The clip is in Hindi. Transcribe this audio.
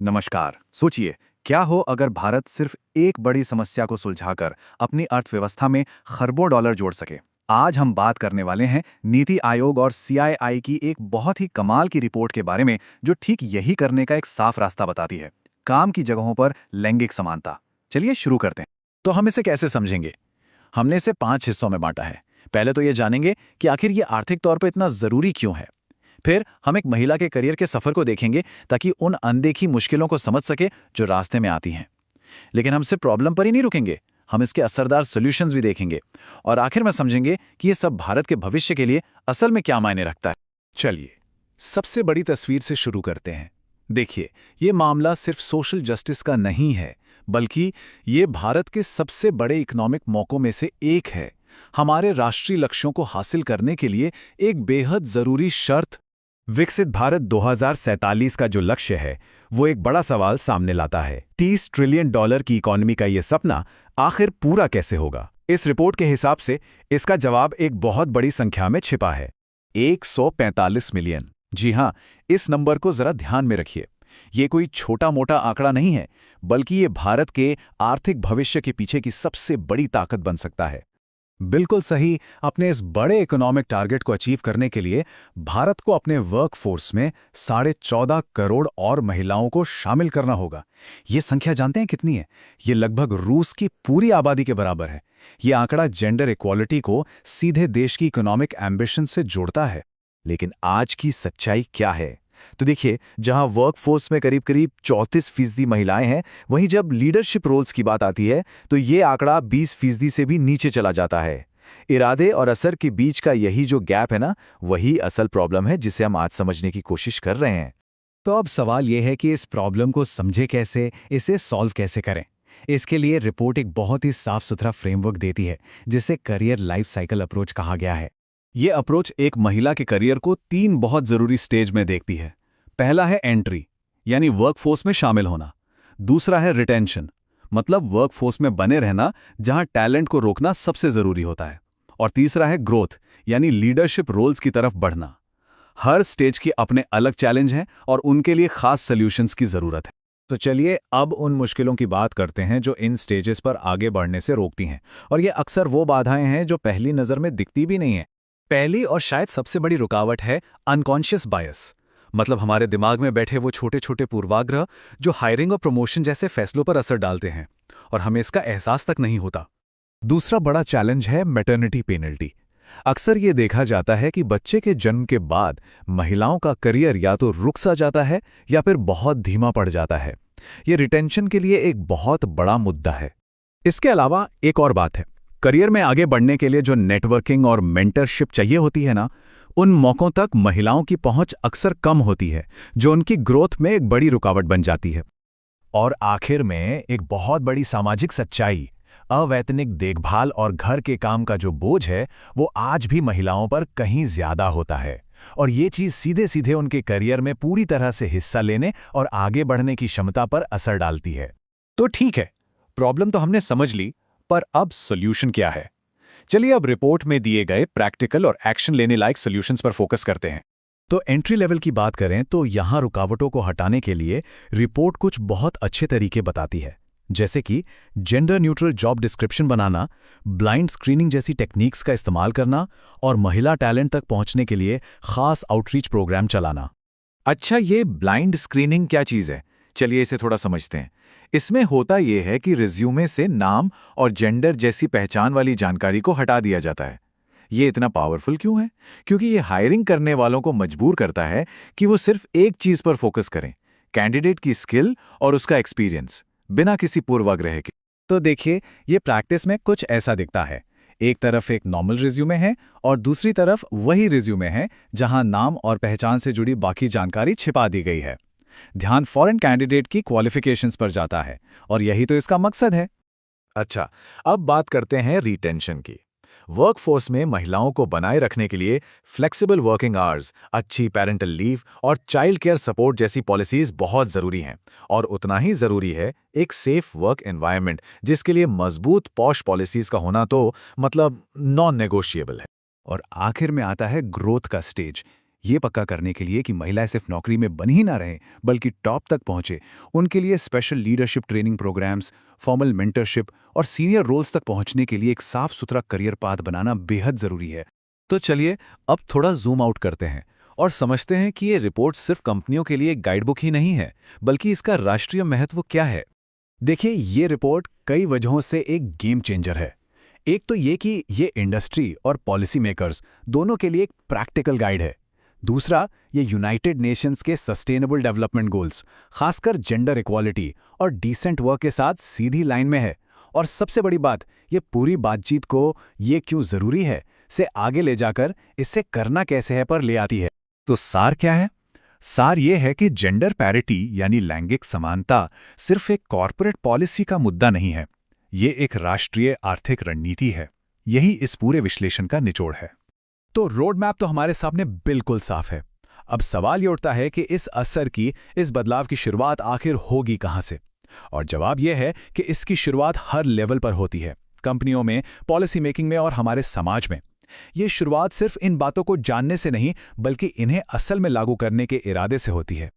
नमस्कार। सोचिए, क्या हो अगर भारत सिर्फ एक बड़ी समस्या को सुलझाकर अपनी अर्थव्यवस्था में खरबों डॉलर जोड़ सके। आज हम बात करने वाले हैं नीति आयोग और सीआईआई की एक बहुत ही कमाल की रिपोर्ट के बारे में, जो ठीक यही करने का एक साफ रास्ता बताती है। काम की जगहों पर लैंगिक समानता। चलिए शुरू करते हैं। तो हम इसे कैसे समझेंगे? हमने इसे 5 हिस्सों में बांटा है। पहले तो ये जानेंगे कि आखिर ये आर्थिक तौर पर इतना जरूरी क्यों है। फिर हम एक महिला के करियर के सफर को देखेंगे ताकि उन अनदेखी मुश्किलों को समझ सके जो रास्ते में आती हैं। लेकिन हम सिर्फ प्रॉब्लम पर ही नहीं रुकेंगे, हम इसके असरदार सॉल्यूशंस भी देखेंगे और आखिर में समझेंगे कि ये सब भारत के भविष्य के लिए असल में क्या मायने रखता है। चलिए, सबसे बड़ी तस्वीर से शुरू करते हैं। देखिए, ये मामला सिर्फ सोशल जस्टिस का नहीं है, बल्कि ये भारत के सबसे बड़े इकोनॉमिक मौकों में से एक है। हमारे राष्ट्रीय लक्ष्यों को हासिल करने के लिए एक बेहद जरूरी शर्त। विकसित भारत 2047 का जो लक्ष्य है, वो एक बड़ा सवाल सामने लाता है। $30 ट्रिलियन की इकोनॉमी का ये सपना आखिर पूरा कैसे होगा? इस रिपोर्ट के हिसाब से इसका जवाब एक बहुत बड़ी संख्या में छिपा है। 145 मिलियन। जी हाँ, इस नंबर को जरा ध्यान में रखिए। ये कोई छोटा मोटा आंकड़ा नहीं है, बल्कि ये भारत के आर्थिक भविष्य के पीछे की सबसे बड़ी ताकत बन सकता है। बिल्कुल सही। अपने इस बड़े इकोनॉमिक टारगेट को अचीव करने के लिए भारत को अपने वर्कफोर्स में 14.5 करोड़ और महिलाओं को शामिल करना होगा। ये संख्या जानते हैं कितनी है? ये लगभग रूस की पूरी आबादी के बराबर है। ये आंकड़ा जेंडर इक्वालिटी को सीधे देश की इकोनॉमिक एम्बिशन से जोड़ता है। लेकिन आज की सच्चाई क्या है? तो देखिए, जहां वर्कफोर्स में करीब करीब 34% महिलाएं हैं, वहीं जब लीडरशिप रोल्स की बात आती है तो ये आंकड़ा 20% से भी नीचे चला जाता है। इरादे और असर के बीच का यही जो गैप है ना, वही असल प्रॉब्लम है जिसे हम आज समझने की कोशिश कर रहे हैं। तो अब सवाल यह है कि इस प्रॉब्लम को समझे कैसे, इसे सॉल्व कैसे करें। इसके लिए रिपोर्ट एक बहुत ही साफ सुथरा फ्रेमवर्क देती है, जिसे करियर लाइफ साइकिल अप्रोच कहा गया है। ये अप्रोच एक महिला के करियर को 3 बहुत जरूरी स्टेज में देखती है। पहला है एंट्री, यानी वर्कफोर्स में शामिल होना। दूसरा है रिटेंशन, मतलब वर्कफोर्स में बने रहना, जहां टैलेंट को रोकना सबसे जरूरी होता है। और तीसरा है ग्रोथ, यानी लीडरशिप रोल्स की तरफ बढ़ना। हर स्टेज के अपने अलग चैलेंज हैं और उनके लिए खास सॉल्यूशंस की जरूरत है। तो चलिए अब उन मुश्किलों की बात करते हैं जो इन स्टेजेस पर आगे बढ़ने से रोकती हैं। और ये अक्सर वो बाधाएं हैं जो पहली नज़र में दिखती भी नहीं है। पहली और शायद सबसे बड़ी रुकावट है अनकॉन्शियस बायस, मतलब हमारे दिमाग में बैठे वो छोटे छोटे पूर्वाग्रह जो हायरिंग और प्रमोशन जैसे फैसलों पर असर डालते हैं और हमें इसका एहसास तक नहीं होता। दूसरा बड़ा चैलेंज है मैटरनिटी पेनल्टी। अक्सर ये देखा जाता है कि बच्चे के जन्म के बाद महिलाओं का करियर या तो रुक सा जाता है या फिर बहुत धीमा पड़ जाता है। ये रिटेंशन के लिए एक बहुत बड़ा मुद्दा है। इसके अलावा एक और बात है, करियर में आगे बढ़ने के लिए जो नेटवर्किंग और मेंटरशिप चाहिए होती है ना, उन मौकों तक महिलाओं की पहुंच अक्सर कम होती है, जो उनकी ग्रोथ में एक बड़ी रुकावट बन जाती है। और आखिर में एक बहुत बड़ी सामाजिक सच्चाई, अवैतनिक देखभाल और घर के काम का जो बोझ है, वो आज भी महिलाओं पर कहीं ज्यादा होता है। और ये चीज सीधे सीधे उनके करियर में पूरी तरह से हिस्सा लेने और आगे बढ़ने की क्षमता पर असर डालती है। तो ठीक है, प्रॉब्लम तो हमने समझ ली, पर अब सॉल्यूशन क्या है? चलिए अब रिपोर्ट में दिए गए प्रैक्टिकल और एक्शन लेने लायक सॉल्यूशंस पर फोकस करते हैं। तो एंट्री लेवल की बात करें तो यहाँ रुकावटों को हटाने के लिए रिपोर्ट कुछ बहुत अच्छे तरीके बताती है, जैसे कि जेंडर न्यूट्रल जॉब डिस्क्रिप्शन बनाना, ब्लाइंड स्क्रीनिंग जैसी टेक्निक्स का इस्तेमाल करना और महिला टैलेंट तक पहुंचने के लिए खास आउटरीच प्रोग्राम चलाना। अच्छा, ये ब्लाइंड स्क्रीनिंग क्या चीज़ है? चलिए इसे थोड़ा समझते हैं। इसमें होता यह है कि रिज्यूमे से नाम और जेंडर जैसी पहचान वाली जानकारी को हटा दिया जाता है। ये इतना पावरफुल क्यों है? क्योंकि ये हायरिंग करने वालों को मजबूर करता है कि वो सिर्फ एक चीज पर फोकस करें, कैंडिडेट की स्किल और उसका एक्सपीरियंस, बिना किसी पूर्वाग्रह के। तो देखिए, ये प्रैक्टिस में कुछ ऐसा दिखता है। एक तरफ एक नॉर्मल रिज्यूमे है और दूसरी तरफ वही रिज्यूमे है जहां नाम और पहचान से जुड़ी बाकी जानकारी छिपा दी गई है। ध्यान फॉरेन कैंडिडेट की क्वालिफिकेशंस पर जाता है और यही तो इसका मकसद है। अच्छा, अब बात करते हैं रिटेंशन की। वर्कफोर्स में महिलाओं को बनाए रखने के लिए फ्लेक्सिबल वर्किंग आवर्स, अच्छी पेरेंटल लीव और चाइल्ड केयर सपोर्ट जैसी पॉलिसीज बहुत जरूरी हैं। और उतना ही जरूरी है एक सेफ वर्क एनवायरनमेंट, जिसके लिए मजबूत पॉश पॉलिसीज का होना तो मतलब नॉन नेगोशिएबल है। और आखिर में आता है ग्रोथ का स्टेज। ये पक्का करने के लिए कि महिलाएं सिर्फ नौकरी में बनी ही ना रहें बल्कि टॉप तक पहुंचे, उनके लिए special leadership training programmes, formal mentorship और सीनियर रोल्स तक पहुंचने के लिए एक साफ सुथरा करियर पाथ बनाना बेहद जरूरी है। तो चलिए अब थोड़ा जूम आउट करते हैं और समझते हैं कि ये रिपोर्ट सिर्फ कंपनियों के लिए एक गाइडबुक ही नहीं है, बल्कि इसका राष्ट्रीय महत्व क्या है। देखिए, ये रिपोर्ट कई वजहों से एक गेम चेंजर है। एक तो ये कि ये इंडस्ट्री और पॉलिसी मेकर्स दोनों के लिए एक प्रैक्टिकल गाइड है। दूसरा, ये यूनाइटेड नेशंस के सस्टेनेबल डेवलपमेंट गोल्स, खासकर जेंडर इक्वालिटी और डिसेंट वर्क के साथ सीधी लाइन में है। और सबसे बड़ी बात, ये पूरी बातचीत को ये क्यों ज़रूरी है से आगे ले जाकर इससे करना कैसे है पर ले आती है। तो सार क्या है? सार ये है कि जेंडर पैरिटी यानी लैंगिक समानता सिर्फ एक कॉर्पोरेट पॉलिसी का मुद्दा नहीं है, ये एक राष्ट्रीय आर्थिक रणनीति है। यही इस पूरे विश्लेषण का निचोड़ है। तो रोड मैप तो हमारे सामने बिल्कुल साफ है। अब सवाल ये उठता है कि इस असर की, इस बदलाव की शुरुआत आखिर होगी कहाँ से? और जवाब यह है कि इसकी शुरुआत हर लेवल पर होती है, कंपनियों में, पॉलिसी मेकिंग में और हमारे समाज में। ये शुरुआत सिर्फ इन बातों को जानने से नहीं, बल्कि इन्हें असल में लागू करने के इरादे से होती है।